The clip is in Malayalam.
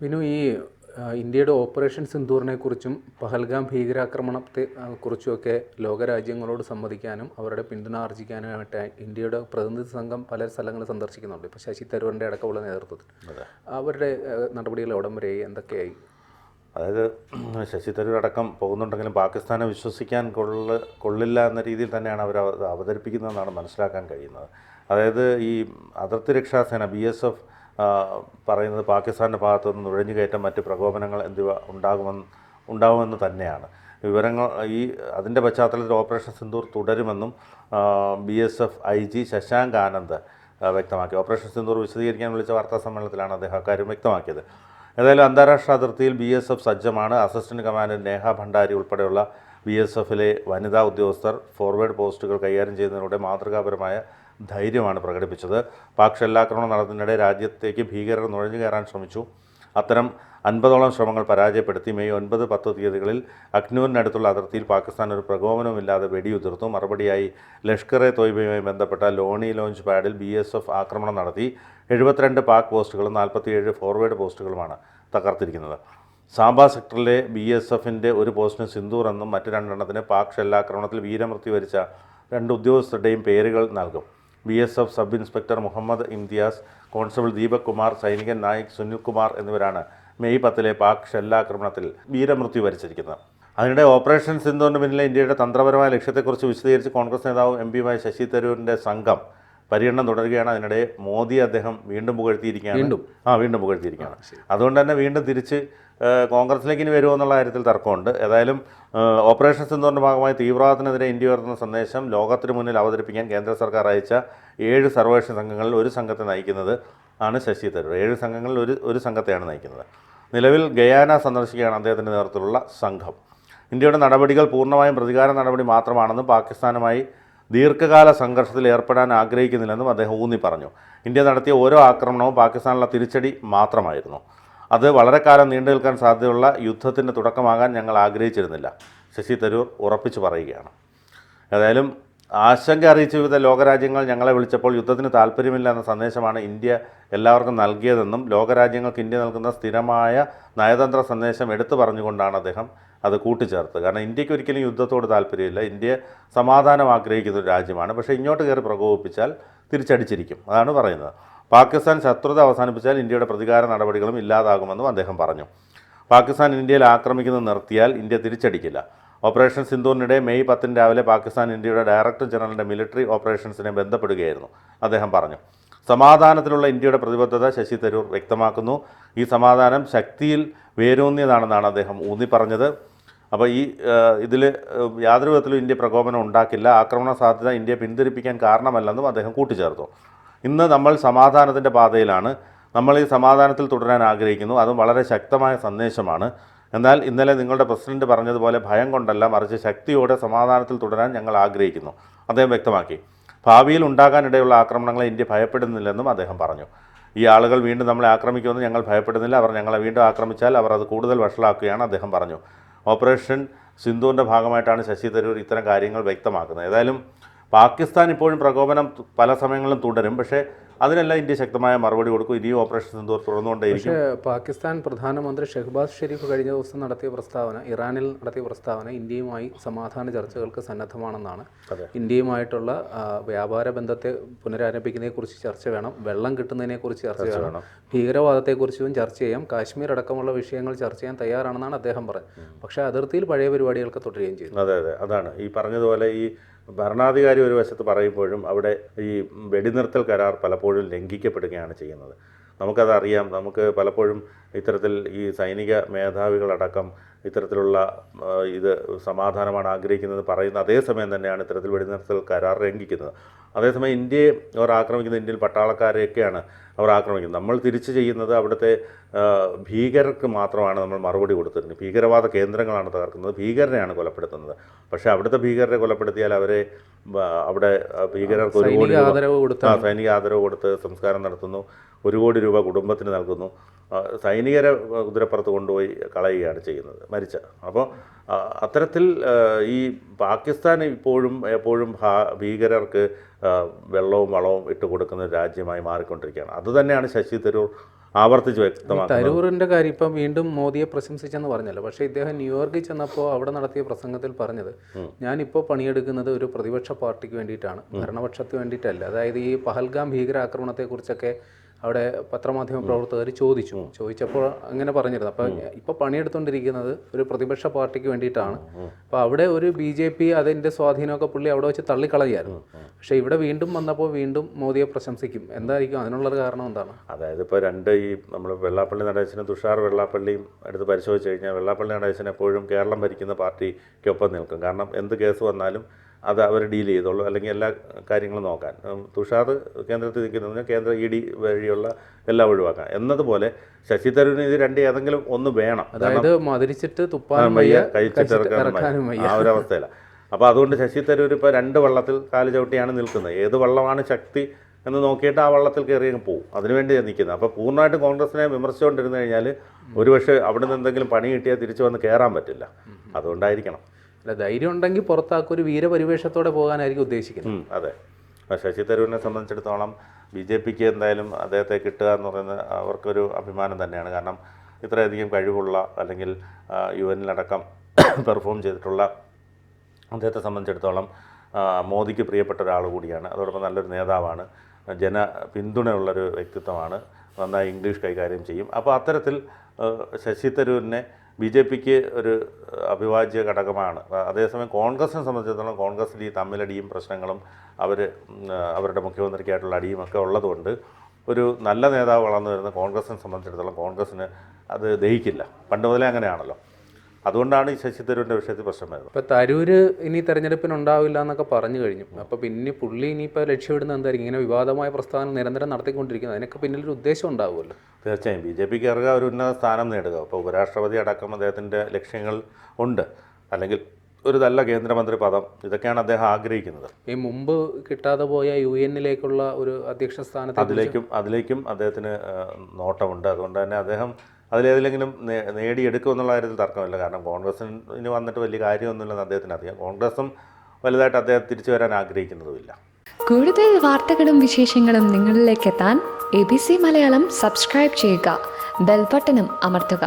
വിനു, ഈ ഇന്ത്യയുടെ ഓപ്പറേഷൻ സിന്ദൂറിനെക്കുറിച്ചും പഹൽഗാം ഭീകരാക്രമണത്തെ കുറിച്ചുമൊക്കെ ലോകരാജ്യങ്ങളോട് സമ്മതിക്കാനും അവരുടെ പിന്തുണ ആർജിക്കാനുമായിട്ട് ഇന്ത്യയുടെ പ്രതിനിധി സംഘം പല സ്ഥലങ്ങളും സന്ദർശിക്കുന്നുണ്ട്. ഇപ്പോൾ ശശി തരൂരിൻ്റെ അടക്കമുള്ള നേതൃത്വത്തിൽ അവരുടെ നടപടികൾ എവിടം വരെയായി, എന്തൊക്കെയായി? അതായത് ശശി തരൂർ അടക്കം പോകുന്നുണ്ടെങ്കിലും പാകിസ്ഥാനെ വിശ്വസിക്കാൻ കൊള്ളില്ല എന്ന രീതിയിൽ തന്നെയാണ് അവർ അവതരിപ്പിക്കുന്നതെന്നാണ് മനസ്സിലാക്കാൻ കഴിയുന്നത്. അതായത് ഈ അതിർത്തി രക്ഷാസേന BSF പറയുന്നത് പാകിസ്ഥാൻ്റെ ഭാഗത്തുനിന്ന് നുഴഞ്ഞുകയറ്റം, മറ്റ് പ്രകോപനങ്ങൾ എന്നിവ ഉണ്ടാകുമെന്ന് തന്നെയാണ്. വിവരങ്ങൾ അതിൻ്റെ പശ്ചാത്തലത്തിൽ ഓപ്പറേഷൻ സിന്ദൂർ തുടരുമെന്നും BSF IG ശശാങ്ക് ആനന്ദ് വ്യക്തമാക്കി. ഓപ്പറേഷൻ സിന്ദൂർ വിശദീകരിക്കാൻ വിളിച്ച വാർത്താ സമ്മേളനത്തിലാണ് അദ്ദേഹം അക്കാര്യം വ്യക്തമാക്കിയത്. ഏതായാലും അന്താരാഷ്ട്ര അതിർത്തിയിൽ BSF സജ്ജമാണ്. അസിസ്റ്റന്റ് കമാൻഡന്റ് നേഹ ഭണ്ഡാരി ഉൾപ്പെടെയുള്ള BSFിലെ വനിതാ ഉദ്യോഗസ്ഥർ ഫോർവേഡ് പോസ്റ്റുകൾ കൈകാര്യം ചെയ്യുന്നതിലൂടെ മാതൃകാപരമായ ധൈര്യമാണ് പ്രകടിപ്പിച്ചത്. പാക് ഷെല്ലാക്രമണം നടത്തുന്നതിനിടെ രാജ്യത്തേക്ക് ഭീകരർ നുഴഞ്ഞു കയറാൻ ശ്രമിച്ചു. അത്തരം 50ഓളം ശ്രമങ്ങൾ പരാജയപ്പെടുത്തി. മെയ് 9, 10 തീയതികളിൽ അഖ്നൂരിനടുത്തുള്ള അതിർത്തിയിൽ പാകിസ്ഥാൻ ഒരു പ്രകോപനവുമില്ലാതെ വെടിയുതിർത്തു. മറുപടിയായി ലഷ്കർ-എ തോയ്ബയുമായി ബന്ധപ്പെട്ട ലോണി ലോഞ്ച് പാഡിൽ BSF ആക്രമണം നടത്തി. 72 പാക് പോസ്റ്റുകളും 47 ഫോർവേഡ് പോസ്റ്റുകളുമാണ് തകർത്തിരിക്കുന്നത്. സാംബ സെക്ടറിലെ BSFിൻ്റെ ഒരു പോസ്റ്റിന് സിന്ദൂർ എന്നും മറ്റ് 2 എണ്ണത്തിന് പാക് ഷെല്ലാക്രമണത്തിൽ വീരമൃത്യു വരിച്ച 2 ഉദ്യോഗസ്ഥരുടെയും പേരുകൾ നൽകും. BSF sub inspector Muhammad Imtiaz, constable Deepak Kumar, സൈനികൻ നായിക് സുനിൽ കുമാർ എന്നിവരാണ് മെയ് 10 പാക് ഷെല്ലാക്രമണത്തിൽ വീരമൃത്യു വരിച്ചിരിക്കുന്നത്. അതിനിടെ ഓപ്പറേഷൻ സിന്ദൂറിന് പിന്നിലെ ഇന്ത്യയുടെ തന്ത്രപരമായ ലക്ഷ്യത്തെക്കുറിച്ച് വിശദീകരിച്ച് കോൺഗ്രസ് നേതാവും MP-യുമായ ശശി തരൂരിൻ്റെ സംഘം പര്യടനം തുടരുകയാണ്. അതിനിടെ മോദിയെ അദ്ദേഹം വീണ്ടും പുകഴ്ത്തിയിരിക്കുകയാണ്. വീണ്ടും പുകഴ്ത്തിയിരിക്കുകയാണ്. അതുകൊണ്ട് തന്നെ വീണ്ടും തിരിച്ച് കോൺഗ്രസിലേക്ക് ഇനി വരുമോ എന്നുള്ള കാര്യത്തിൽ തർക്കമുണ്ട്. ഏതായാലും ഓപ്പറേഷൻ സിന്ദൂറിൻ്റെ ഭാഗമായി തീവ്രവാദത്തിനെതിരെ ഇന്ത്യ ഉയർത്തുന്ന സന്ദേശം ലോകത്തിന് മുന്നിൽ അവതരിപ്പിക്കാൻ കേന്ദ്ര സർക്കാർ അയച്ച 7 സർവകക്ഷി സംഘങ്ങളിൽ ഒരു സംഘത്തെ നയിക്കുന്നത് ആണ് ശശി തരൂർ. 7 സംഘങ്ങളിൽ ഒരു സംഘത്തെയാണ് നയിക്കുന്നത്. നിലവിൽ ഗയാന സന്ദർശിക്കുകയാണ് അദ്ദേഹത്തിൻ്റെ നേതൃത്വത്തിലുള്ള സംഘം. ഇന്ത്യയുടെ നടപടികൾ പൂർണ്ണമായും പ്രതികാര നടപടി മാത്രമാണെന്നും പാകിസ്ഥാനുമായി ദീർഘകാല സംഘർഷത്തിൽ ഏർപ്പെടാൻ ആഗ്രഹിക്കുന്നില്ലെന്നും അദ്ദേഹം ഊന്നി പറഞ്ഞു. ഇന്ത്യ നടത്തിയ ഓരോ ആക്രമണവും പാകിസ്ഥാനുള്ള തിരിച്ചടി മാത്രമായിരുന്നു. അത് വളരെ കാലം നീണ്ടു നിൽക്കാൻ സാധ്യതയുള്ള യുദ്ധത്തിൻ്റെ തുടക്കമാകാൻ ഞങ്ങൾ ആഗ്രഹിച്ചിരുന്നില്ല, ശശി തരൂർ ഉറപ്പിച്ചു പറയുകയാണ്. ഏതായാലും ആശങ്ക അറിയിച്ച വിവിധ ലോകരാജ്യങ്ങൾ ഞങ്ങളെ വിളിച്ചപ്പോൾ യുദ്ധത്തിന് താല്പര്യമില്ല എന്ന സന്ദേശമാണ് ഇന്ത്യ എല്ലാവർക്കും നൽകിയതെന്നും ലോകരാജ്യങ്ങൾക്ക് ഇന്ത്യ നൽകുന്ന സ്ഥിരമായ നയതന്ത്ര സന്ദേശം എടുത്തു പറഞ്ഞുകൊണ്ടാണ് അദ്ദേഹം അത് കൂട്ടിച്ചേർത്തത്. കാരണം ഇന്ത്യക്ക് ഒരിക്കലും യുദ്ധത്തോട് താല്പര്യമില്ല. ഇന്ത്യ സമാധാനം ആഗ്രഹിക്കുന്ന ഒരു രാജ്യമാണ്. പക്ഷേ ഇങ്ങോട്ട് കയറി പ്രകോപിപ്പിച്ചാൽ തിരിച്ചടിച്ചിരിക്കും, അതാണ് പറയുന്നത്. പാകിസ്ഥാൻ ശത്രുത അവസാനിപ്പിച്ചാൽ ഇന്ത്യയുടെ പ്രതികാര നടപടികളും ഇല്ലാതാകുമെന്നും അദ്ദേഹം പറഞ്ഞു. പാകിസ്ഥാൻ ഇന്ത്യയിൽ ആക്രമിക്കുന്നത് നിർത്തിയാൽ ഇന്ത്യ തിരിച്ചടിക്കില്ല. ഓപ്പറേഷൻ സിന്ദൂറിനിടെ മെയ് 10 രാവിലെ പാകിസ്ഥാൻ ഇന്ത്യയുടെ ഡയറക്ടർ ജനറലിൻ്റെ മിലിറ്ററി ഓപ്പറേഷൻസിനെ ബന്ധപ്പെടുകയായിരുന്നു, അദ്ദേഹം പറഞ്ഞു. സമാധാനത്തിലുള്ള ഇന്ത്യയുടെ പ്രതിബദ്ധത ശശി തരൂർ വ്യക്തമാക്കുന്നു. ഈ സമാധാനം ശക്തിയിൽ വേരൂന്നിയതാണെന്നാണ് അദ്ദേഹം ഊന്നി പറഞ്ഞത്. അപ്പോൾ ഇതിൽ യാതൊരു വിധത്തിലും ഇന്ത്യ പ്രകോപനം ഉണ്ടാക്കില്ല, ആക്രമണ സാധ്യത ഇന്ത്യയെ പിന്തിരിപ്പിക്കാൻ കാരണമല്ലെന്നും അദ്ദേഹം കൂട്ടിച്ചേർത്തു. ഇന്ന് നമ്മൾ സമാധാനത്തിൻ്റെ പാതയിലാണ്. നമ്മൾ ഈ സമാധാനത്തിൽ തുടരാൻ ആഗ്രഹിക്കുന്നു. അതും വളരെ ശക്തമായ സന്ദേശമാണ്. എന്നാൽ ഇന്നലെ നിങ്ങളുടെ പ്രസിഡന്റ് പറഞ്ഞതുപോലെ ഭയം കൊണ്ടല്ല, മറിച്ച് ശക്തിയോടെ സമാധാനത്തിൽ തുടരാൻ ഞങ്ങൾ ആഗ്രഹിക്കുന്നു, അദ്ദേഹം വ്യക്തമാക്കി. ഭാവിയിൽ ഉണ്ടാകാനിടയുള്ള ആക്രമണങ്ങളെ ഇന്ത്യ ഭയപ്പെടുന്നില്ലെന്നും അദ്ദേഹം പറഞ്ഞു. ഈ ആളുകൾ വീണ്ടും നമ്മളെ ആക്രമിക്കുമെന്ന് ഞങ്ങൾ ഭയപ്പെടുന്നില്ല. അവർ ഞങ്ങളെ വീണ്ടും ആക്രമിച്ചാൽ അവർ അത് കൂടുതൽ വഷളാക്കുകയാണ്, അദ്ദേഹം പറഞ്ഞു. ഓപ്പറേഷൻ സിന്ദൂറിൻ്റെ ഭാഗമായിട്ടാണ് ശശി തരൂർ ഇത്തരം കാര്യങ്ങൾ വ്യക്തമാക്കുന്നത്. ഏതായാലും പാകിസ്ഥാൻ ഇപ്പോഴും പ്രകോപനം പല സമയങ്ങളിലും തുടരും. പക്ഷേ അതിനെല്ലാം ഇന്ത്യ ശക്തമായ മറുപടി കൊടുക്കും. ഇനിയും ഓപ്പറേഷൻ സിന്ദൂർ തുറന്നുകൊണ്ടേയിരിക്കും. പക്ഷേ പാകിസ്ഥാൻ പ്രധാനമന്ത്രി ഷെഹ്ബാസ് ഷെരീഫ് കഴിഞ്ഞ ദിവസം നടത്തിയ പ്രസ്താവന, ഇറാനിൽ നടത്തിയ പ്രസ്താവന ഇന്ത്യയുമായി സമാധാന ചർച്ചകൾക്ക് സന്നദ്ധമാണെന്നാണ്. ഇന്ത്യയുമായിട്ടുള്ള വ്യാപാര ബന്ധത്തെ പുനരാരംഭിക്കുന്നതിനെക്കുറിച്ച് ചർച്ച വേണം, വെള്ളം കിട്ടുന്നതിനെക്കുറിച്ച് ചർച്ച വേണം, ഭീകരവാദത്തെക്കുറിച്ചും ചർച്ച ചെയ്യാം, കാശ്മീർ അടക്കമുള്ള വിഷയങ്ങൾ ചർച്ച ചെയ്യാൻ തയ്യാറാണെന്നാണ് അദ്ദേഹം പറഞ്ഞത്. പക്ഷേ അതിർത്തിയിൽ പഴയ പരിപാടികൾക്ക് തുടരുകയും ചെയ്തു. അതെ, അതാണ് ഈ പറഞ്ഞതുപോലെ ഈ ഭരണാധികാരി ഒരു വശത്ത് പറയുമ്പോഴും അവിടെ ഈ വെടിനിർത്തൽ കരാർ പലപ്പോഴും ലംഘിക്കപ്പെടുകയാണ് ചെയ്യുന്നത്. നമുക്കതറിയാം. നമുക്ക് പലപ്പോഴും ഇത്തരത്തിൽ ഈ സൈനിക മേധാവികളടക്കം ഇത്തരത്തിലുള്ള സമാധാനമാണ് ആഗ്രഹിക്കുന്നത് പറയുന്ന അതേസമയം തന്നെയാണ് ഇത്തരത്തിൽ വെടിനിർത്തൽ കരാർ ലംഘിക്കുന്നത്. അതേസമയം ഇന്ത്യയെ അവർ ആക്രമിക്കുന്നത്, ഇന്ത്യൻ പട്ടാളക്കാരെയൊക്കെയാണ് അവർ ആക്രമിക്കുന്നത്. നമ്മൾ തിരിച്ചു ചെയ്യുന്നത് അവിടുത്തെ ഭീകരർക്ക് മാത്രമാണ് നമ്മൾ മറുപടി കൊടുത്തിരുന്നത്. ഭീകരവാദ കേന്ദ്രങ്ങളാണ് തകർക്കുന്നത്, ഭീകരനെയാണ് കൊലപ്പെടുത്തുന്നത്. പക്ഷേ അവിടുത്തെ ഭീകരരെ കൊലപ്പെടുത്തിയാൽ അവരെ അവിടെ ഭീകരർക്ക് 1 കോടി രൂപ സൈനിക ആദരവ് കൊടുത്ത് സംസ്കാരം നടത്തുന്നു, 1 കോടി രൂപ കുടുംബത്തിന് നൽകുന്നു. സൈനികരെ കുതിരപ്പുറത്ത് കൊണ്ടുപോയി കളയുകയാണ് ചെയ്യുന്നത്, മരിച്ച. അപ്പോൾ അത്തരത്തിൽ ഈ പാകിസ്ഥാൻ എപ്പോഴും ഭീകരർക്ക് വെള്ളവും വളവും ഇട്ട് കൊടുക്കുന്ന രാജ്യമായി മാറിക്കൊണ്ടിരിക്കുകയാണ്. അതുതന്നെയാണ് ശശി തരൂർ ആവർത്തിച്ച് വ്യക്തമാക്കുന്നത്. തരൂറിൻ്റെ കാര്യം ഇപ്പം വീണ്ടും മോദിയെ പ്രശംസിച്ചെന്ന് പറഞ്ഞല്ലോ, പക്ഷേ ഇദ്ദേഹം ന്യൂയോർക്കിൽ ചെന്നപ്പോൾ അവിടെ നടത്തിയ പ്രസംഗത്തിൽ പറഞ്ഞത് ഞാനിപ്പോൾ പണിയെടുക്കുന്നത് ഒരു പ്രതിപക്ഷ പാർട്ടിക്ക് വേണ്ടിയിട്ടാണ്, ഭരണപക്ഷത്തിന് വേണ്ടിയിട്ടല്ല. അതായത് ഈ പഹൽഗാം ഭീകരാക്രമണത്തെക്കുറിച്ചൊക്കെ അവിടെ പത്രമാധ്യമ പ്രവർത്തകർ ചോദിച്ചപ്പോൾ അങ്ങനെ പറഞ്ഞിരുന്നു. അപ്പോൾ ഇപ്പോൾ പണിയെടുത്തുകൊണ്ടിരിക്കുന്നത് ഒരു പ്രതിപക്ഷ പാർട്ടിക്ക് വേണ്ടിയിട്ടാണ്. അപ്പോൾ അവിടെ ഒരു BJP അതിൻ്റെ സ്വാധീനമൊക്കെ പുള്ളി അവിടെ വെച്ച് തള്ളിക്കളയായിരുന്നു. പക്ഷേ ഇവിടെ വീണ്ടും വന്നപ്പോൾ വീണ്ടും മോദിയെ പ്രശംസിക്കും. എന്തായിരിക്കും അതിനുള്ളൊരു കാരണം എന്താണ്? അതായത് ഇപ്പോൾ ഈ നമ്മൾ വെള്ളാപ്പള്ളി നടേശനും തുഷാർ വെള്ളാപ്പള്ളിയും എടുത്ത് പരിശോധിച്ച് കഴിഞ്ഞാൽ വെള്ളാപ്പള്ളി നടേശൻ എപ്പോഴും കേരളം ഭരിക്കുന്ന പാർട്ടിക്കൊപ്പം നിൽക്കും. കാരണം എന്ത് കേസ് വന്നാലും അത് അവർ ഡീൽ ചെയ്തോളൂ, അല്ലെങ്കിൽ എല്ലാ കാര്യങ്ങളും നോക്കാൻ. തുഷാർ കേന്ദ്രത്തിൽ നിൽക്കുന്നതിന് കേന്ദ്ര ED വഴിയുള്ള എല്ലാം ഒഴിവാക്കാം എന്നതുപോലെ ശശി തരൂരിന് ഇത് ഏതെങ്കിലും ഒന്ന് വേണം. അതായത് മതിരിച്ചിട്ട് തുപ്പാനും വയ്യ, കഴിച്ചിട്ടിറക്കാനും വയ്യ, ആ ഒരു അവസ്ഥയിലാണ്. അപ്പോൾ അതുകൊണ്ട് ശശി തരൂർ ഇപ്പോൾ 2 വള്ളത്തിൽ കാല് ചവിട്ടിയാണ് നിൽക്കുന്നത്. ഏത് വള്ളമാണ് ശക്തി എന്ന് നോക്കിയിട്ട് ആ വള്ളത്തിൽ കയറി പോകും. അതിനുവേണ്ടി നിൽക്കുന്നത്. അപ്പോൾ പൂർണ്ണമായിട്ടും കോൺഗ്രസിനെ വിമർശിച്ചുകൊണ്ടിരുന്നു കഴിഞ്ഞാൽ ഒരുപക്ഷെ അവിടെ നിന്ന് എന്തെങ്കിലും പണി കിട്ടിയാൽ തിരിച്ചു വന്ന് കയറാൻ പറ്റില്ല. അതുകൊണ്ടായിരിക്കണം. അല്ല, ധൈര്യം ഉണ്ടെങ്കിൽ പുറത്താക്കും, ഒരു വീരപരിവേഷത്തോടെ പോകാനായിരിക്കും ഉദ്ദേശിക്കുന്നത്. അതെ. ശശി തരൂരിനെ സംബന്ധിച്ചിടത്തോളം BJPക്ക് എന്തായാലും അദ്ദേഹത്തെ കിട്ടുക എന്ന് പറയുന്നത് അവർക്കൊരു അഭിമാനം തന്നെയാണ്. കാരണം ഇത്രയധികം കഴിവുള്ള, അല്ലെങ്കിൽ UN-ലടക്കം പെർഫോം ചെയ്തിട്ടുള്ള അദ്ദേഹത്തെ സംബന്ധിച്ചിടത്തോളം മോദിക്ക് പ്രിയപ്പെട്ട ഒരാൾ കൂടിയാണ്. അതോടൊപ്പം നല്ലൊരു നേതാവാണ്, ജന പിന്തുണയുള്ളൊരു വ്യക്തിത്വമാണ്, നന്നായി ഇംഗ്ലീഷ് കൈകാര്യം ചെയ്യും. അപ്പോൾ അത്തരത്തിൽ ശശി തരൂരിനെ BJPക്ക് ഒരു അവിഭാജ്യ ഘടകമാണ്. അതേസമയം കോൺഗ്രസിനെ സംബന്ധിച്ചിടത്തോളം കോൺഗ്രസിൽ ഈ തമ്മിലടിയും പ്രശ്നങ്ങളും അവരുടെ മുഖ്യമന്ത്രിക്കായിട്ടുള്ള അടിയും ഒക്കെ ഉള്ളതുകൊണ്ട് ഒരു നല്ല നേതാവ് വളർന്നു വരുന്ന കോൺഗ്രസിനെ സംബന്ധിച്ചിടത്തോളം കോൺഗ്രസ്സിന് അത് ദഹിക്കില്ല. പണ്ട് മുതലേ അങ്ങനെയാണല്ലോ. അതുകൊണ്ടാണ് ഈ ശശി തരൂരിൻ്റെ വിഷയത്തിൽ പ്രശ്നം വരുന്നത്. ഇപ്പോൾ തരൂര് ഇനി തെരഞ്ഞെടുപ്പിനുണ്ടാവില്ല എന്നൊക്കെ പറഞ്ഞു കഴിഞ്ഞു. അപ്പോൾ പിന്നെ പുള്ളി ഇനിയിപ്പോൾ ലക്ഷ്യമിടുന്നത് എന്തായിരിക്കും? ഇങ്ങനെ വിവാദമായ പ്രസ്താവന നിരന്തരം നടത്തിക്കൊണ്ടിരിക്കുന്നത്, അതിനൊക്കെ പിന്നിലൊരു ഉദ്ദേശം ഉണ്ടാവുമല്ലോ. തീർച്ചയായും BJPക്ക് ഇറങ്ങുക, ഒരു ഉന്നത സ്ഥാനം നേടുക. ഇപ്പോൾ ഉപരാഷ്ട്രപതി അടക്കം അദ്ദേഹത്തിൻ്റെ ലക്ഷ്യങ്ങൾ ഉണ്ട്, അല്ലെങ്കിൽ ഒരു നല്ല കേന്ദ്രമന്ത്രി പദം, ഇതൊക്കെയാണ് അദ്ദേഹം ആഗ്രഹിക്കുന്നത്. ഈ മുമ്പ് കിട്ടാതെ പോയ UN-ലേക്കുള്ള ഒരു അധ്യക്ഷ സ്ഥാനത്ത് അതിലേക്കും അദ്ദേഹത്തിന് നോട്ടമുണ്ട്. അതുകൊണ്ട് തന്നെ അദ്ദേഹം അതിലേതിലെങ്കിലും നേടിയെടുക്കുമെന്നുള്ള കാര്യത്തിൽ തർക്കമില്ല. കാരണം കോൺഗ്രസിന് വന്നിട്ട് വലിയ കാര്യമൊന്നുമില്ലെന്ന് അദ്ദേഹത്തിന് അറിയാം. കോൺഗ്രസും വലുതായിട്ട് അദ്ദേഹം തിരിച്ചു വരാൻ ആഗ്രഹിക്കുന്നതുമില്ല. കൂടുതൽ വാർത്തകളും വിശേഷങ്ങളും നിങ്ങളിലേക്ക് എത്താൻ ABC മലയാളം സബ്സ്ക്രൈബ് ചെയ്യുക, ബെൽ ബട്ടണും അമർത്തുക.